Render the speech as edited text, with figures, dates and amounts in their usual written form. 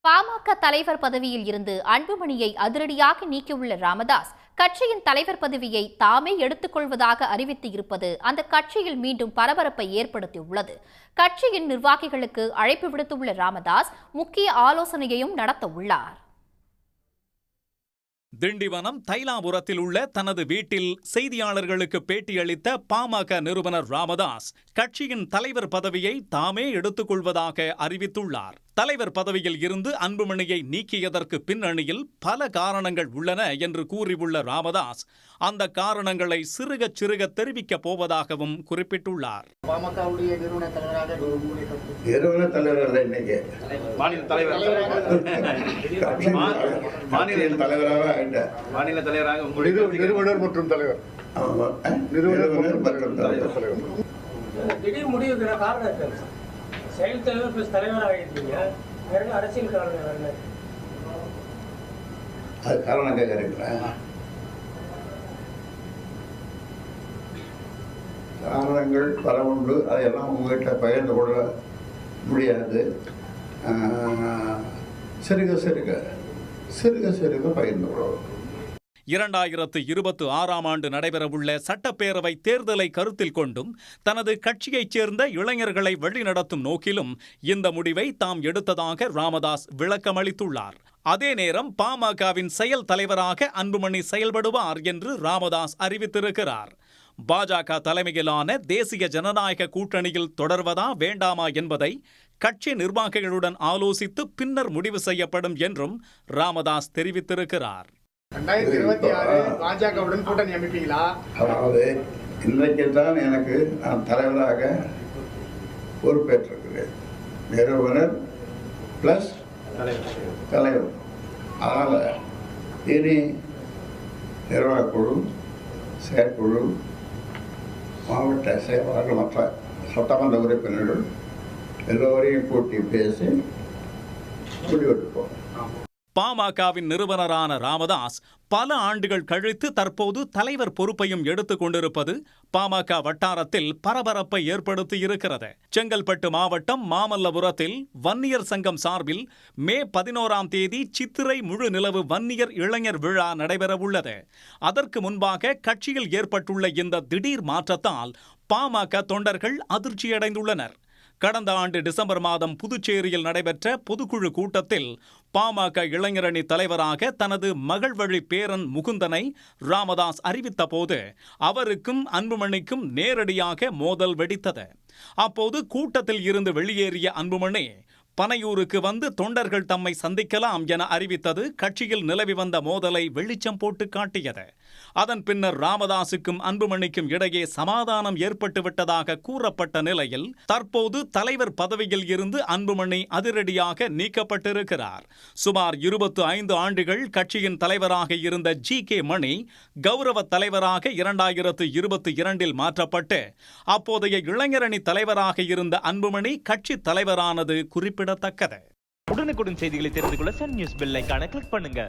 பாமக தலைவர் பதவியில் இருந்து அன்புமணியை அதிரடியாக நீக்கியுள்ள ராமதாஸ் கட்சியின் தலைவர் பதவியை தாமே எடுத்துக் கொள்வதாக அறிவித்து இருப்பது அந்த கட்சியில் மீண்டும் பரபரப்பை ஏற்படுத்தியுள்ளது. கட்சியின் நிர்வாகிகளுக்கு அழைப்பு விடுத்துள்ள ராமதாஸ் முக்கிய ஆலோசனையையும் நடத்த உள்ளார். திண்டிவனம் தைலாபுரத்தில் உள்ள தனது வீட்டில் செய்தியாளர்களுக்கு பேட்டியளித்த பாமக நிறுவனர் ராமதாஸ் கட்சியின் தலைவர் பதவியை தாமே எடுத்துக் கொள்வதாக அறிவித்துள்ளார். தலைவர் பதவியில் இருந்து அன்புமணியை நீக்கியதற்கு பின்னணியில் பல காரணங்கள் உள்ளன என்று கூறியுள்ள ராமதாஸ் அந்த காரணங்களை சிறுகச் சிறுக தெரிவிக்கப் போவதாகவும் குறிப்பிட்டுள்ளார். திடீர் முடிவுக்கு காரணம் இருக்கு. செயல் தலைவர் பிளஸ் தலைவராக இருக்கீங்க, அரசியல் காரணம் அது காரணம் கேட்குறீங்களா? காரணங்கள் பல உண்டு, அதையெல்லாம் உங்ககிட்ட பகிர்ந்து கொள்ள முடியாது. சிறுக சிறுக பகிர்ந்து கொள்வோம். 2026ஆம் ஆண்டு நடைபெறவுள்ள சட்டப்பேரவை தேர்தலை கருத்தில் கொண்டும் தனது கட்சியைச் சேர்ந்த இளைஞர்களை வழிநடத்தும் நோக்கிலும் இந்த முடிவை தாம் எடுத்ததாக ராமதாஸ் விளக்கமளித்துள்ளார். அதே நேரம் பாமகவின் செயல் தலைவராக அன்புமணி செயல்படுவார் என்று ராமதாஸ் அறிவித்திருக்கிறார். பாஜக தலைமையிலான தேசிய ஜனநாயக கூட்டணியில் தொடர்வதா வேண்டாமா என்பதை கட்சி நிர்வாகிகளுடன் ஆலோசித்து பின்னர் முடிவு செய்யப்படும் என்றும் ராமதாஸ் தெரிவித்திருக்கிறார். 2026 பாஜகவுடன் கூட்டணி அமைப்பீங்களா? அதாவது இன்றைக்கு தான் நான் தலைவராக பொறுப்பேற்றிருக்கிறேன். நிறுவனர் பிளஸ் தலைவர். அதனால் இனி நிர்வாகக்குழு, செயற்குழு, மாவட்ட செயலாளர்கள், மற்ற சட்டமன்ற உறுப்பினர்கள் எல்லோரையும் கூட்டி பேசி முடிவெடுப்போம். பாமகவின் நிறுவனரான ராமதாஸ் பல ஆண்டுகள் கழித்து தற்போது தலைவர் பொறுப்பையும் எடுத்துக் கொண்டிருப்பது பாமக வட்டாரத்தில் பரபரப்பை ஏற்படுத்தியிருக்கிறது. செங்கல்பட்டு மாவட்டம் மாமல்லபுரத்தில் வன்னியர் சங்கம் சார்பில் மே 11ஆம் தேதி சித்திரை முழு நிலவு வன்னியர் இளைஞர் விழா நடைபெறவுள்ளது. அதற்கு முன்பாக கட்சியில் ஏற்பட்டுள்ள இந்த திடீர் மாற்றத்தால் பாமக தொண்டர்கள் அதிர்ச்சியடைந்துள்ளனர். கடந்த ஆண்டு டிசம்பர் மாதம் புதுச்சேரியில் நடைபெற்ற பொதுக்குழு கூட்டத்தில் பாமக இளைஞரணி தலைவராக தனது மகள் வழி பேரன் முகுந்தனை ராமதாஸ் அறிவித்த போது அவருக்கும் அன்புமணிக்கும் நேரடியாக மோதல் வெடித்தது. அப்போது கூட்டத்தில் இருந்து வெளியேறிய அன்புமணி பனையூருக்கு வந்து தொண்டர்கள் தம்மை சந்திக்கலாம் என அறிவித்தது கட்சியில் நிலவி வந்த மோதலை வெளிச்சம் போட்டு காட்டியது. அதன் பின்னர் ராமதாசுக்கும் அன்புமணிக்கும் இடையே சமாதானம் ஏற்பட்டுவிட்டதாக கூறப்பட்ட நிலையில் தற்போது தலைவர் பதவியில் இருந்து அன்புமணி அதிரடியாக நீக்கப்பட்டிருக்கிறார். சுமார் 25 ஆண்டுகள் கட்சியின் தலைவராக இருந்த ஜி.கே. மணி கௌரவ தலைவராக 2022இல் மாற்றப்பட்டு அப்போதைய இளைஞரணி தலைவராக இருந்த அன்புமணி கட்சி தலைவரானது குறிப்பிடத்தக்கது. உடனுக்குடன் செய்திகளை தெரிந்து கொள்ள சன் நியூஸ் பெல் ஐகானை கிளிக் பண்ணுங்க.